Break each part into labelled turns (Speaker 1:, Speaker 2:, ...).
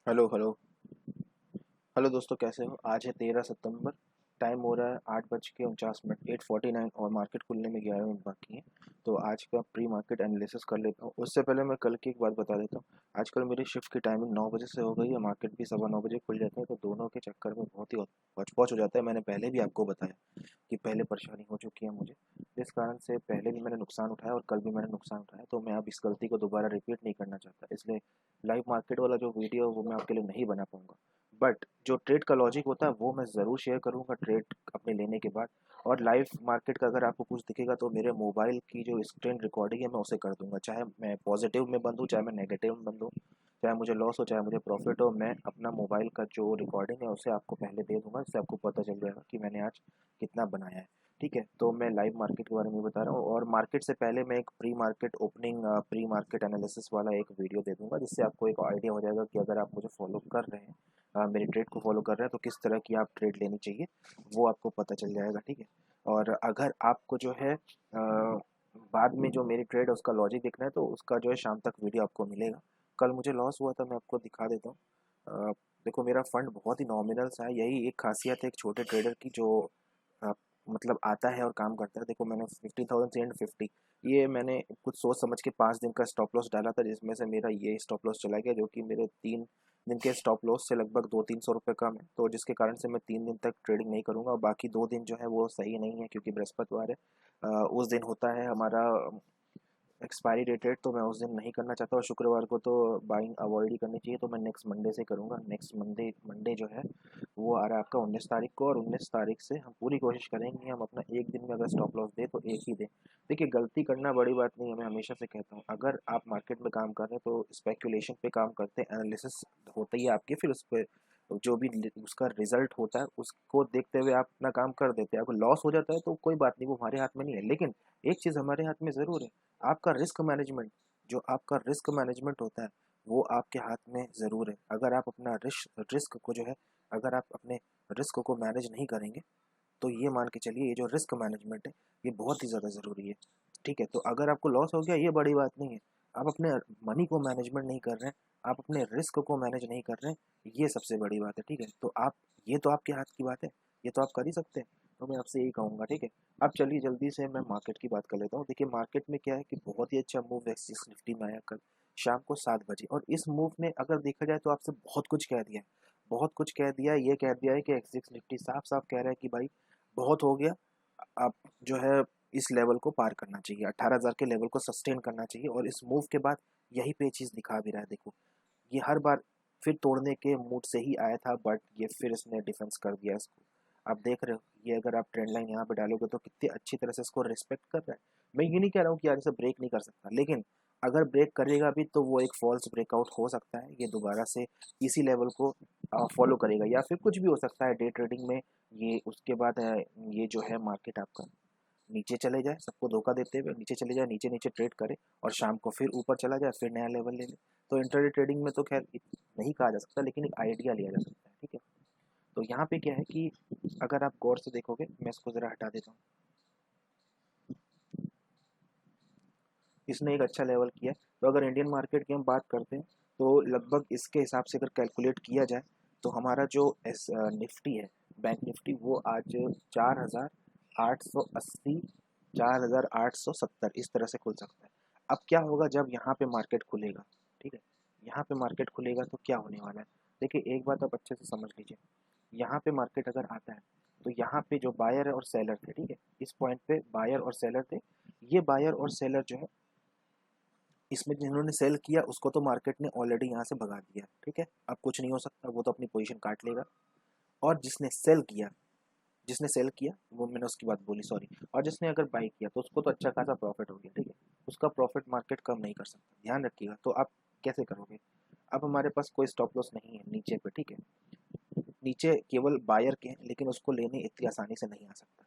Speaker 1: Hello hello hello दोस्तों, कैसे हो? आज है 13 सितंबर। टाइम हो रहा है 8:49 8:49 और मार्केट खुलने में 11 मिनट बाकी हैं। तो आज का प्री मार्केट एनालिसिस कर लेता हूँ। उससे पहले मैं कल की एक बात बता देता हूँ। आजकल मेरी शिफ्ट की टाइमिंग 9 बजे से हो गई है। मार्केट भी 9:15 बजे खुल जाता है, तो दोनों के चक्कर में बहुत ही हौच पौच हो जाता है। मैंने पहले भी आपको बताया कि पहले परेशानी हो चुकी है मुझे। इस कारण से पहले भी मैंने नुकसान उठाया और कल भी मैंने नुकसान उठाया, तो मैं अब इस गलती को दोबारा रिपीट नहीं करना चाहता। इसलिए लाइव मार्केट वाला जो वीडियो है वो मैं आपके लिए नहीं बना पाऊंगा। बट जो ट्रेड का लॉजिक होता है वो मैं ज़रूर शेयर करूंगा ट्रेड अपने लेने के बाद। और लाइव मार्केट का अगर आपको कुछ दिखेगा तो मेरे मोबाइल की जो स्क्रीन रिकॉर्डिंग है मैं उसे कर दूंगा, चाहे मैं पॉजिटिव में बंद हूँ चाहे मैं नेगेटिव में बंद हूँ, चाहे मुझे लॉस हो चाहे मुझे प्रॉफिट हो। मैं अपना मोबाइल का जो रिकॉर्डिंग है उसे आपको पहले दे दूंगा, इससे आपको पता चल जाएगा कि मैंने आज कितना बनाया है। ठीक है, तो मैं लाइव मार्केट के बारे में बता रहा हूँ और मार्केट से पहले मैं एक pre market opening pre market analysis वाला एक वीडियो दे दूंगा, जिससे आपको एक आइडिया हो जाएगा कि अगर आप मुझे फॉलो कर रहे हैं, मेरे ट्रेड को फॉलो कर रहे हैं, तो किस तरह की आप ट्रेड लेनी चाहिए वो आपको पता चल जाएगा। ठीक है, और अगर आपको जो है बाद में जो मेरी ट्रेड है उसका लॉजिक देखना है तो उसका जो है शाम तक वीडियो आपको मिलेगा। कल मुझे लॉस हुआ था, मैं आपको दिखा देता हूँ। देखो, मेरा फंड बहुत ही नॉमिनल सा है। यही एक खासियत है एक छोटे ट्रेडर की, जो अ, मतलब आता है और काम करता है। देखो, मैंने 50,350 ये मैंने कुछ सोच समझ के 5 दिन का स्टॉप लॉस डाला था, जिसमें से मेरा ये स्टॉप लॉस चला गया, जो कि मेरे 3 दिन के स्टॉप लॉस से लगभग 200-300 रुपये कम है। तो जिसके कारण से मैं 3 दिन तक ट्रेडिंग नहीं करूंगा और बाकी 2 दिन जो है वो सही नहीं है, क्योंकि बृहस्पतिवार है। उस दिन होता है हमारा एक्सपायरी डेटेड, तो मैं उस दिन नहीं करना चाहता। और शुक्रवार को तो बाइंग अवॉइड ही करनी चाहिए, तो मैं नेक्स्ट मंडे से करूँगा। नेक्स्ट मंडे मंडे जो है वो आ रहा है आपका 19 तारीख को, और 19 तारीख से हम पूरी कोशिश करेंगे हम अपना एक दिन में अगर स्टॉप लॉस दे तो एक ही दे। देखिए, गलती करना बड़ी बात नहीं है। मैं हमेशा से कहता हूँ, अगर आप मार्केट में काम कर रहे हैं तो स्पेकुलेशन पे काम करते हैं, एनालिसिस होती है आपकी, फिर उस पर जो भी उसका रिजल्ट होता है उसको देखते हुए आप अपना काम कर देते हैं। अगर लॉस हो जाता है तो कोई बात नहीं, वो हमारे हाथ में नहीं है। लेकिन एक चीज़ हमारे हाथ में ज़रूर है, आपका रिस्क मैनेजमेंट। जो आपका रिस्क मैनेजमेंट होता है वो आपके हाथ में ज़रूर है। अगर आप अपना रिस्क को जो है, अगर आप अपने रिस्क को मैनेज नहीं करेंगे तो ये मान के चलिए, ये जो रिस्क मैनेजमेंट है ये बहुत ही ज़्यादा ज़रूरी है। ठीक है, तो अगर आपको लॉस हो गया ये बड़ी बात नहीं है। आप अपने मनी को मैनेजमेंट नहीं कर रहे हैं, आप अपने रिस्क को मैनेज नहीं कर रहे हैं, ये सबसे बड़ी बात है। ठीक है, तो आप, ये तो आपके हाथ की बात है, ये तो आप कर ही सकते हैं। तो मैं आपसे यही कहूँगा। ठीक है, अब चलिए जल्दी से मैं मार्केट की बात कर लेता हूँ। देखिए, मार्केट में क्या है कि बहुत ही अच्छा मूव एक्सिस निफ्टी में आया कल शाम को 7 बजे, और इस मूव ने अगर देखा जाए तो आपसे बहुत कुछ कह दिया है। बहुत कुछ कह दिया है। ये कह दिया है कि एक्सिस निफ्टी साफ साफ कह रहा है कि भाई बहुत हो गया, आप जो है इस लेवल को पार करना चाहिए, 18,000 के लेवल को सस्टेन करना चाहिए। और इस मूव के बाद यही पे चीज़ दिखा भी रहा है। देखो, ये हर बार फिर तोड़ने के मूड से ही आया था, बट ये फिर इसने डिफेंस कर दिया इसको। आप देख रहे हो, ये अगर आप ट्रेंड लाइन यहाँ पे डालोगे तो कितनी अच्छी तरह से इसको रिस्पेक्ट कर रहा है। मैं ये नहीं कह रहा हूँ कि यार इसे ब्रेक नहीं कर सकता, लेकिन अगर ब्रेक करेगा भी तो वो एक फॉल्स ब्रेकआउट हो सकता है। ये दोबारा से इसी लेवल को फॉलो करेगा, या फिर कुछ भी हो सकता है डे ट्रेडिंग में। ये उसके बाद ये जो है मार्केट आपका नीचे चले जाए, सबको धोखा देते हुए नीचे चले जाए, नीचे नीचे ट्रेड करे और शाम को फिर ऊपर चला जाए, फिर नया लेवल ले ले। तो इंटरडे ट्रेडिंग में तो खैर नहीं कहा जा सकता, लेकिन एक आइडिया लिया जा सकता है। ठीक है, तो यहाँ पे क्या है कि अगर आप गौर से देखोगे, मैं इसको ज़रा हटा देता हूँ। इसने एक अच्छा लेवल किया है। तो अगर इंडियन मार्केट की हम बात करते हैं तो लगभग इसके हिसाब से अगर कैलकुलेट किया जाए तो हमारा जो निफ्टी है, बैंक निफ्टी, वो आज 4,880 4,870 इस तरह से खुल सकता है। अब क्या होगा जब यहाँ पे मार्केट खुलेगा? ठीक है, यहाँ पे मार्केट खुलेगा तो क्या होने वाला है? देखिए, एक बात आप अच्छे से समझ लीजिए। यहाँ पे मार्केट अगर आता है तो यहाँ पे जो बायर है और सेलर थे, ठीक है, इस पॉइंट पे बायर और सेलर थे। ये बायर और सेलर जो है, इसमें जिन्होंने सेल किया उसको तो मार्केट ने ऑलरेडी यहाँ से भगा दिया। ठीक है, अब कुछ नहीं हो सकता, वो तो अपनी पोजीशन काट लेगा। और जिसने सेल किया वो, मैंने उसकी बात बोली, सॉरी, और जिसने अगर बाई किया तो उसको तो अच्छा खासा प्रॉफिट हो गया। ठीक है, उसका प्रॉफिट मार्केट कम नहीं कर सकता, ध्यान रखिएगा। तो आप कैसे करोगे? अब हमारे पास कोई स्टॉप लॉस नहीं है नीचे पे। ठीक है, नीचे केवल बायर के हैं, लेकिन उसको लेने इतनी आसानी से नहीं आ सकता।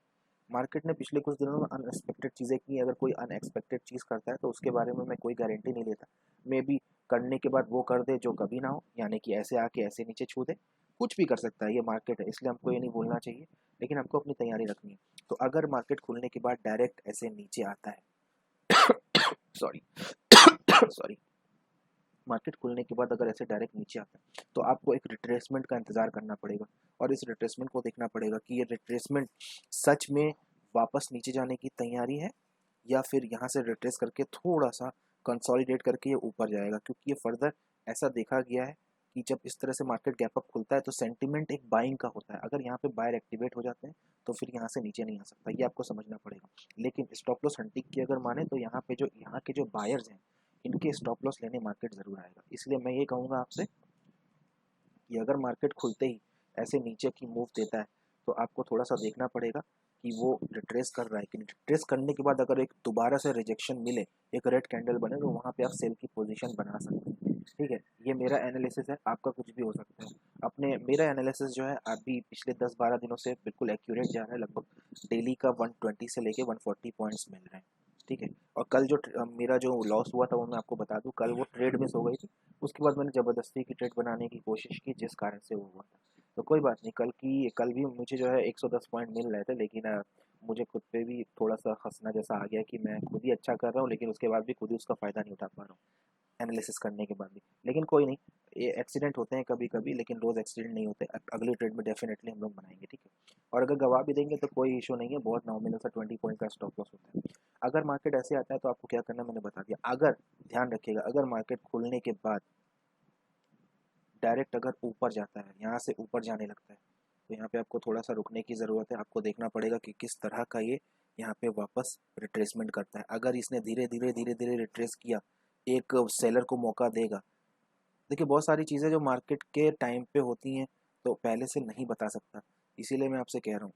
Speaker 1: मार्केट ने पिछले कुछ दिनों में अनएक्सपेक्टेड चीज़ें की। अगर कोई अनएक्सपेक्टेड चीज़ करता है तो उसके बारे में मैं कोई गारंटी नहीं लेता। मे बी करने के बाद वो कर दे जो कभी ना हो, यानी कि ऐसे आके ऐसे नीचे छू दे। कुछ भी कर सकता है, ये मार्केट है, इसलिए हमको ये नहीं बोलना चाहिए। लेकिन हमको अपनी तैयारी रखनी है। तो अगर मार्केट खुलने के बाद डायरेक्ट ऐसे नीचे आता है, सॉरी सॉरी, मार्केट खुलने के बाद अगर ऐसे डायरेक्ट नीचे आता है तो आपको एक रिट्रेसमेंट का इंतज़ार करना पड़ेगा और इस रिट्रेसमेंट को देखना पड़ेगा कि ये रिट्रेसमेंट सच में वापस नीचे जाने की तैयारी है या फिर यहाँ से रिट्रेस करके थोड़ा सा कंसोलिडेट करके ये ऊपर जाएगा, क्योंकि ये फर्दर ऐसा देखा गया है कि जब इस तरह से मार्केट गैप अप खुलता है तो सेंटिमेंट एक बाइंग का होता है। अगर यहाँ पे बायर एक्टिवेट हो जाते हैं तो फिर यहाँ से नीचे नहीं आ सकता, ये आपको समझना पड़ेगा। लेकिन स्टॉप लॉस हंटिंग की अगर माने तो यहाँ पे जो यहाँ के जो बायर्स हैं इनके स्टॉप लॉस लेने मार्केट ज़रूर आएगा। इसलिए मैं ये कहूँगा आपसे कि अगर मार्केट खुलते ही ऐसे नीचे की मूव देता है तो आपको थोड़ा सा देखना पड़ेगा कि वो रिट्रेस कर रहा है कि रिट्रेस करने के बाद अगर एक दोबारा से रिजेक्शन मिले, एक रेड कैंडल बने, तो वहाँ पे आप सेल की पोजीशन बना सकते हैं। ठीक है, ये मेरा एनालिसिस है, आपका कुछ भी हो सकता है। अपने मेरा एनालिसिस जो है अभी पिछले 10-12 दिनों से बिल्कुल एक्यूरेट जा रहा है। लगभग डेली का 120 से लेके 140 पॉइंट्स मिल रहे हैं। ठीक है, और कल जो मेरा जो लॉस हुआ था वो मैं आपको बता दूं, कल वो ट्रेड मिस हो गई थी। उसके बाद मैंने ज़बरदस्ती की ट्रेड बनाने की कोशिश की जिस कारण से वो हुआ था। तो कोई बात नहीं, कल भी मुझे जो है 110 पॉइंट मिल रहे थे, लेकिन मुझे खुद पे भी थोड़ा सा हंसना जैसा आ गया कि मैं खुद ही अच्छा कर रहा हूँ लेकिन उसके बाद भी खुद ही उसका फ़ायदा नहीं उठा पा रहा हूँ एनालिसिस करने के बाद भी। लेकिन कोई नहीं, ये एक्सीडेंट होते हैं कभी कभी, लेकिन रोज़ एक्सीडेंट नहीं होते। अगली ट्रेड में डेफिनेटली हम लोग बनाएंगे। ठीक है, और अगर गवा भी देंगे तो कोई इशू नहीं है, बहुत नॉमिनल सा 20 पॉइंट का स्टॉप लॉस होता है। अगर मार्केट ऐसे आता है तो आपको क्या करना मैंने बता दिया। अगर ध्यान रखिएगा, अगर मार्केट खुलने के बाद डायरेक्ट अगर ऊपर जाता है, यहाँ से ऊपर जाने लगता है, तो यहाँ पे आपको थोड़ा सा रुकने की ज़रूरत है। आपको देखना पड़ेगा कि किस तरह का ये यहाँ पे वापस रिट्रेसमेंट करता है। अगर इसने धीरे धीरे धीरे धीरे रिट्रेस किया, एक सेलर को मौका देगा। देखिए, बहुत सारी चीज़ें जो मार्केट के टाइम पे होती हैं तो पहले से नहीं बता सकता, इसीलिए मैं आपसे कह रहा हूँ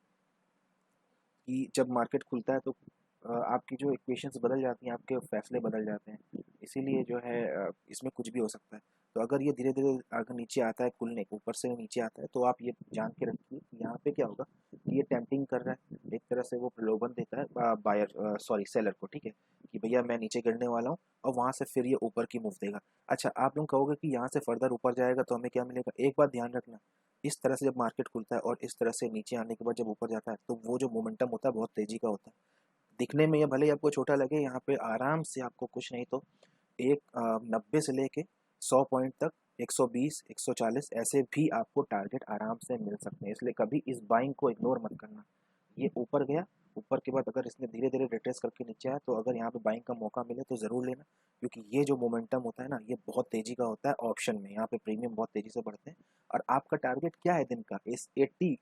Speaker 1: कि जब मार्केट खुलता है तो आपकी जो इक्वेशंस बदल जाती हैं, आपके फैसले बदल जाते हैं। इसीलिए जो है इसमें कुछ भी हो सकता है। तो अगर ये धीरे धीरे अगर नीचे आता है, खुलने ऊपर से नीचे आता है, तो आप ये जान के रखिए कि यहाँ पे क्या होगा कि ये टेम्पटिंग कर रहा है, एक तरह से वो प्रलोभन देता है बायर सॉरी सेलर को। ठीक है, कि भैया मैं नीचे गिरने वाला हूँ, और वहाँ से फिर ये ऊपर की मूव देगा। अच्छा, आप लोग कहोगे कि यहाँ से फर्दर ऊपर जाएगा तो हमें क्या मिलेगा। एक बात ध्यान रखना, इस तरह से जब मार्केट खुलता है और इस तरह से नीचे आने के बाद जब ऊपर जाता है तो वो जो मोमेंटम होता है बहुत तेजी का होता है। दिखने में ये भले ही आपको छोटा लगे, यहाँ पे आराम से आपको कुछ नहीं तो एक 90 से लेके 100 पॉइंट तक, 120 140 ऐसे भी आपको टारगेट आराम से मिल सकते हैं। इसलिए कभी इस बाइंग को इग्नोर मत करना। ये ऊपर गया, ऊपर के बाद अगर इसने धीरे धीरे रिट्रेस करके नीचे आया तो अगर यहाँ पे बाइंग का मौका मिले तो ज़रूर लेना, क्योंकि ये जो मोमेंटम होता है ना ये बहुत तेज़ी का होता है ऑप्शन में। यहाँ पे प्रीमियम बहुत तेज़ी से बढ़ते हैं। और आपका टारगेट क्या है दिन का, इस 80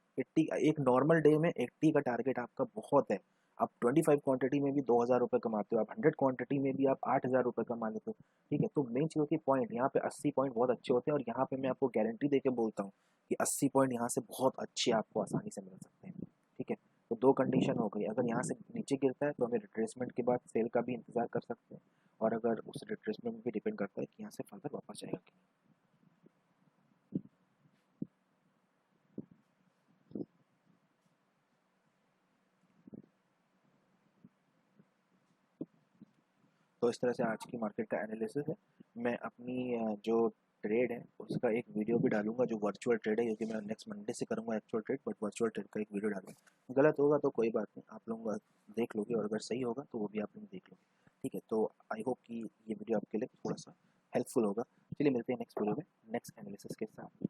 Speaker 1: एक नॉर्मल डे में 80 का टारगेट आपका बहुत है। आप 25 क्वांटिटी में भी 2,000 रुपये कमाते हो, आप 100 क्वांटिटी में भी आप 8,000 रुपये कमा लेते हो। ठीक है, तो मेन चीज़ होती है पॉइंट। यहाँ पे 80 पॉइंट बहुत अच्छे होते हैं, और यहाँ पे मैं आपको गारंटी दे के बोलता हूँ कि 80 पॉइंट यहाँ से बहुत अच्छे आपको आसानी से मिल सकते हैं। ठीक है, तो दो कंडीशन हो गई। अगर यहाँ से नीचे गिरता है तो हमें रिट्रेसमेंट के बाद सेल का भी इंतजार कर सकते हैं, और अगर उस रिट्रेसमेंट भी डिपेंड करता है कि यहाँ से फर्दर वापस जाएगा कि नहीं। तो इस तरह से आज की मार्केट का एनालिसिस है। मैं अपनी जो ट्रेड है उसका एक वीडियो भी डालूंगा, जो वर्चुअल ट्रेड है, क्योंकि मैं नेक्स्ट मंडे से करूंगा actual trade, but virtual trade का एक वीडियो डालूंगा। गलत होगा तो कोई बात नहीं, आप लोग देख लोगे, और अगर सही होगा तो वो भी आप लोग देख लोगे। ठीक है, तो आई होप कि ये वीडियो आपके लिए थोड़ा सा हेल्पफुल होगा। चलिए मिलते हैं नेक्स्ट वीडियो में नेक्स्ट एनालिसिस के साथ।